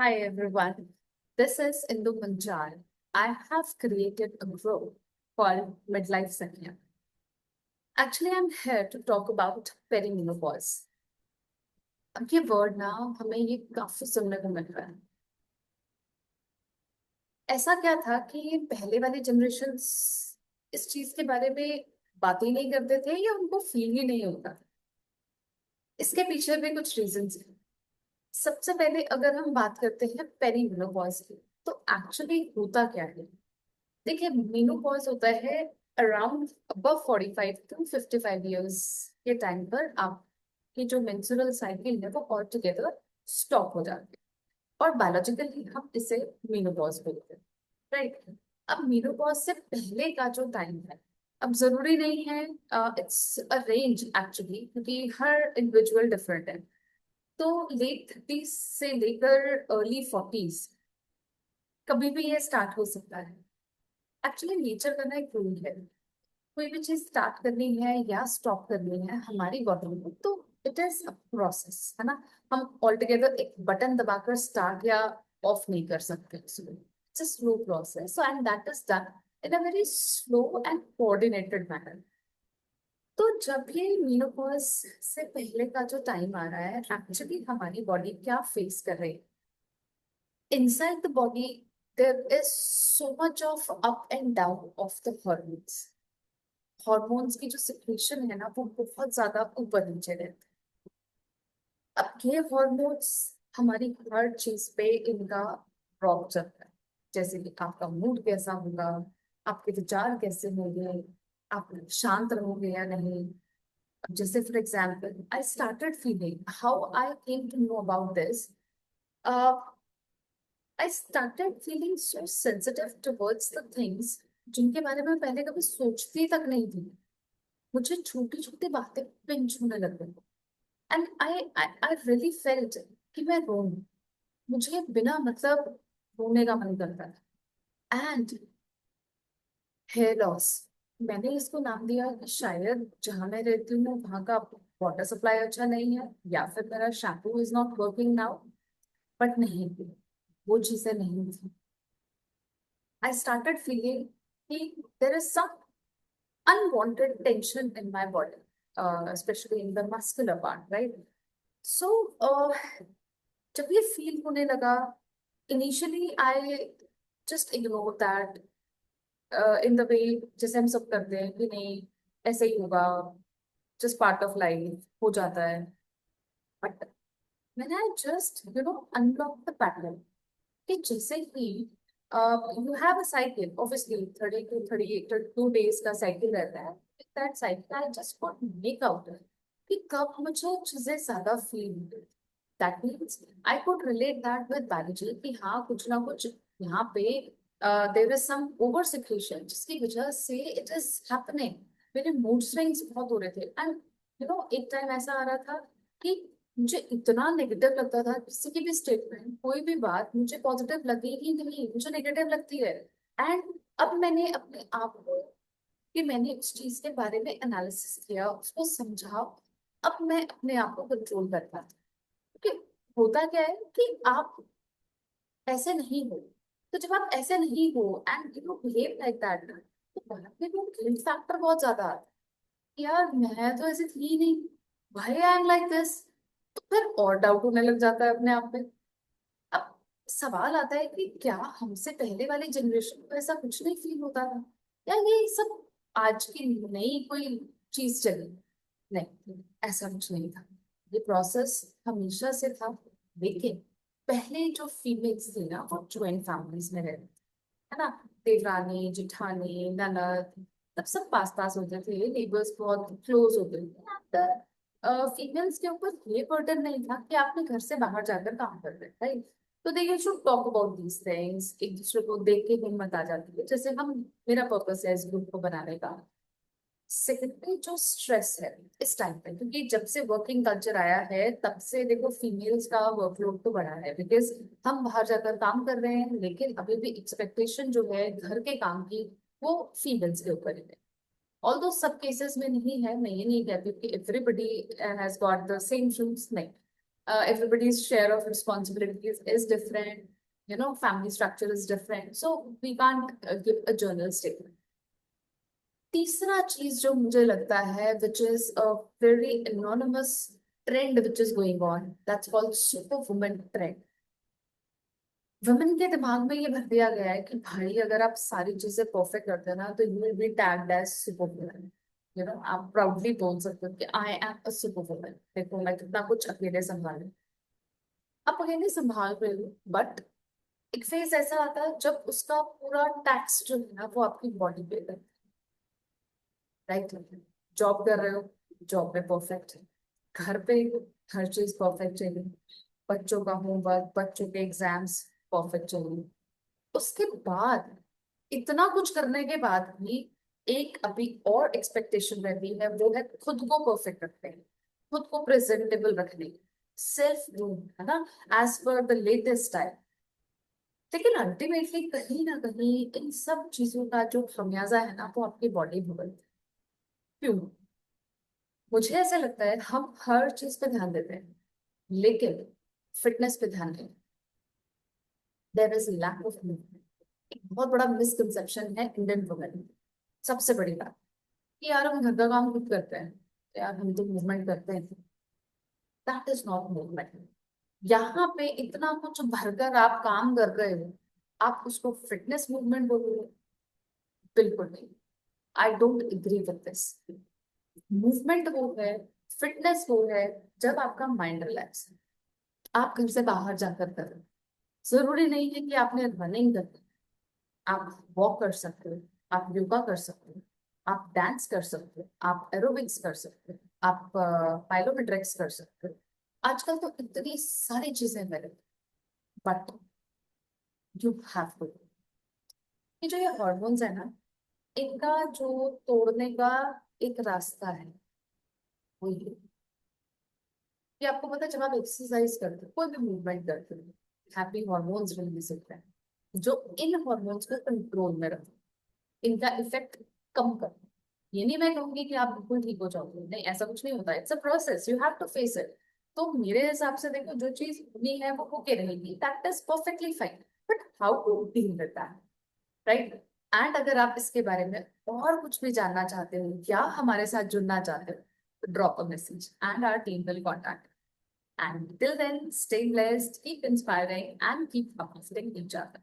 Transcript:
Hi everyone, this is Indu Manjal. I have created a group called Midlife Sanya. Actually, I'm here to talk about perimenopause. अब ये word ना हमें ये काफी सुनने को मिल रहा है। ऐसा क्या था कि ये पहले वाले जनरेशन इस चीज के बारे में बात ही नहीं करते थे या उनको फील ही नहीं होता था। इसके पीछे भी कुछ रीजंस हैं। सबसे पहले अगर हम बात करते हैं पेरीमेनोपॉज की, तो एक्चुअली होता क्या है। देखिए, मेनोपॉज होता है अराउंड अबव 45 to 55 ईयर्स के टाइम पर आपकी जो मेंस्ट्रुअल साइकिल है वो ऑल टुगेदर स्टॉप हो जाती है और बायोलॉजिकली हम इसे मेनोपॉज बोलते हैं, राइट। अब मेनोपॉज से पहले का जो टाइम है, अब जरूरी नहीं है, इट्स अ रेंज एक्चुअली, क्योंकि हर इंडिविजुअल डिफरेंट है। तो लेट 30 से लेकर अर्ली 40s कभी भी ये स्टार्ट हो सकता है। एक्चुअली नेचर का ना एक रूल है, कोई भी चीज स्टार्ट करनी है या स्टॉप करनी है हमारी बॉडी में, तो इट इज अ प्रोसेस, है ना। हम ऑल टुगेदर एक बटन दबाकर स्टार्ट या ऑफ नहीं कर सकते इसको। It's a slow process, so and that is done in a very slow and coordinated manner. तो जब ये मेनोपॉज से पहले का जो टाइम आ रहा है, एक्चुअली हमारी बॉडी क्या फेस कर रही है। Inside the body, there is so much of up and down of the hormones. Hormones की जो सिक्रेशन है ना, वो बहुत ज्यादा ऊपर नीचे रहते हैं। अब ये हॉर्मोन्स हमारी हर चीज पे इनका प्रॉप चलता है। जैसे कि आपका मूड कैसा होगा, आपके विचार कैसे होंगे, आप शांत रहोगे या नहीं। अब जैसे for example, I started feeling how I came to know about this. I started feeling so sensitive towards the things जिनके बारे में पहले कभी सोचती तक नहीं थी। मुझे छोटी छोटी बातें पिंच होने लग गई। एंड आई रियली फेल्ट कि मैं रो, मुझे बिना मतलब रोने का मन करता है। एंड हेयर लॉस, मैंने इसको नाम दिया कि शायद जहां मैं रहती हूँ वहां का वाटर सप्लाई अच्छा नहीं है, या फिर मेरा shampoo is not working now. But नहीं, वो चीजें नहीं थी। आई स्टार्टेड फीलिंग कि there is some unwanted tension in my body, especially in the muscular part, right? So, जब ये फील होने लगा, initially I just ignore that in the way जैसे हम सब करते हैं कि नहीं, ऐसे ही होगा, जस्ट पार्ट ऑफ लाइफ हो जाता है। But when I just unlock the pattern, कि जैसे ही you have a cycle, obviously 30 to 32 days का साइकिल रहता है। That cycle I just got make out कि कब मुझे चीजें ज्यादा फील होती। That means I could relate that with biology कि हाँ, कुछ ना कुछ यहाँ पे there is some over secretion जिसकी वजह से इट इज हैपनिंग। मेरे मूड स्विंग्स बहुत हो रहे थे। एंड एक टाइम ऐसा आ रहा था कि मुझे इतना नेगेटिव लगता था, किसी की भी स्टेटमेंट, कोई भी बात मुझे पॉजिटिव लगी ही नहीं, मुझे नेगेटिव लगती है। एंड अब मैंने अपने आप को, कि मैंने उस चीज के बारे में एनालिसिस किया, उसको समझा। अब मैं अपने आप को कंट्रोल कर पाती हूँ। क्योंकि होता क्या है कि आप ऐसे नहीं हो। तो जब आप ऐसे नहीं हो and you behave like that, तो बाद में वो गिल्ट फैक्टर बहुत ज्यादा आता है। यार, मैं तो ऐसी थी ही नहीं, भाई आई एम लाइक दिस। तो फिर और डाउट होने लग जाता है अपने आप पे। अब सवाल आता है कि क्या हमसे पहले वाली जनरेशन को ऐसा कुछ नहीं फील होता था, या ये सब आज की नई कोई चीज चली। नहीं, ऐसा कुछ नहीं था। ये प्रोसेस हमेशा से था। लेकिन पहले जो फीमेल्स थी ना, वो ज्वाइंट फैमिलीज में रहती, है ना। देवरानी, जेठानी, ननद, तब सब पास पास होते थे, नेबर्स बहुत क्लोज होते थे। फीमेल्स के ऊपर ये बर्डन नहीं था कि आपने घर से बाहर जाकर काम करना है, राइट। तो they you should talk about these things. एक दूसरे को देख के हिम्मत आ जाती है, जैसे हम, मेरा पर्पस है इस ग्रुप को बनाने का। सेकेंडरी जो स्ट्रेस है इस टाइम पे, क्योंकि जब से वर्किंग कल्चर आया है तब से देखो फीमेल्स का वर्कलोड तो बढ़ा है, बिकॉज हम बाहर जाकर काम कर रहे हैं, लेकिन अभी भी एक्सपेक्टेशन जो है घर के काम की, वो फीमेल्स के ऊपर है। ऑल्दो सब केसेस में नहीं है, मैं ये नहीं कहती कि everybody has got the same shoes, नहीं। everybody's share of responsibilities is different, family structure is different, so we can't give a general statement. तीसरा चीज जो मुझे लगता है, which is a very anonymous trend which is going on, that's called superwoman trend. Women के दिमाग में ये भर दिया गया है कि भाई अगर आप सारी चीजें परफेक्ट करते हैं ना तो you will be tagged as superwoman. आप प्राउडली बोल सकते हो कि आई एम अ सुपरवुमन, देखो मैं कितना कुछ अकेले संभालू। आप अकेले संभाल रहे हो, बट एक फेज ऐसा आता है जब उसका पूरा टैक्स जो है ना वो आपकी बॉडी पे है। राइट? जॉब कर रहे हो, जॉब में परफेक्ट है, घर पे हर चीज परफेक्ट चाहिए, बच्चों का होमवर्क, बच्चों के एग्जाम्स परफेक्ट चाहिए। उसके बाद इतना कुछ करने के बाद भी एक अभी और एक्सपेक्टेशन रहती है, वो है खुद को परफेक्ट रखने की, खुद को प्रेजेंटेबल रखने की, सेल्फ ग्रूम, है ना, as per the latest style. लेकिन अल्टीमेटली कहीं ना कहीं इन सब चीजों का जो खमियाजा है ना वो आपकी बॉडी भुगतती है। क्यों? मुझे ऐसा लगता है हम हर चीज पे ध्यान देते हैं, लेकिन फिटनेस पे ध्यान नहीं। There is lack of movement. एक बहुत बड़ा मिसकंसेप्शन है इंडियन वुमेन में। सबसे बड़ी बात कि यार हम घर का काम खुद करते हैं, तो यार हम तो मूवमेंट करते हैं। That is not movement. यहाँ पे इतना कुछ भरकर आप काम कर रहे हो, आप उसको फिटनेस मूवमेंट बोल रहे हो? बिल्कुल नहीं। I don't agree with this. Movement वो है, फिटनेस वो है जब आपका माइंड रिलैक्स है, आप घर से बाहर जाकर करो। जरूरी नहीं है कि आपने रनिंग करनी, आप वॉक कर सकते हो, आप योगा कर सकते हो, आप डांस कर सकते हो, आप एरोबिक्स कर सकते हो, आप पाइलोमेट्रिक्स कर सकते हो। आजकल तो इतनी सारी चीजें available, but you have to. ये जो ये हॉर्मोन्स है ना, इनका जो तोड़ने का एक रास्ता है वो ये कि आपको पता है, जब आप एक्सरसाइज करते हो, कोई भी मूवमेंट करते हो, हैप्पी हॉर्मोन्स रिलीज होते हैं जो इन हॉर्मोन्स को कंट्रोल में रखते हैं, इनका इफेक्ट कम करते हैं। ये नहीं मैं कहूंगी कि आप बिल्कुल ठीक हो जाओगे, नहीं, ऐसा कुछ नहीं होता। It's a process, you have to face it. तो मेरे हिसाब से देखो, जो चीज होनी है वो होके रहेगी, that is perfectly fine, but how to deal with that, right? And अगर आप इसके बारे में और कुछ भी जानना चाहते हो या हमारे साथ जुड़ना चाहते हो, drop a message and our team will contact. And till then, stay blessed, keep inspiring, and keep uplifting each other.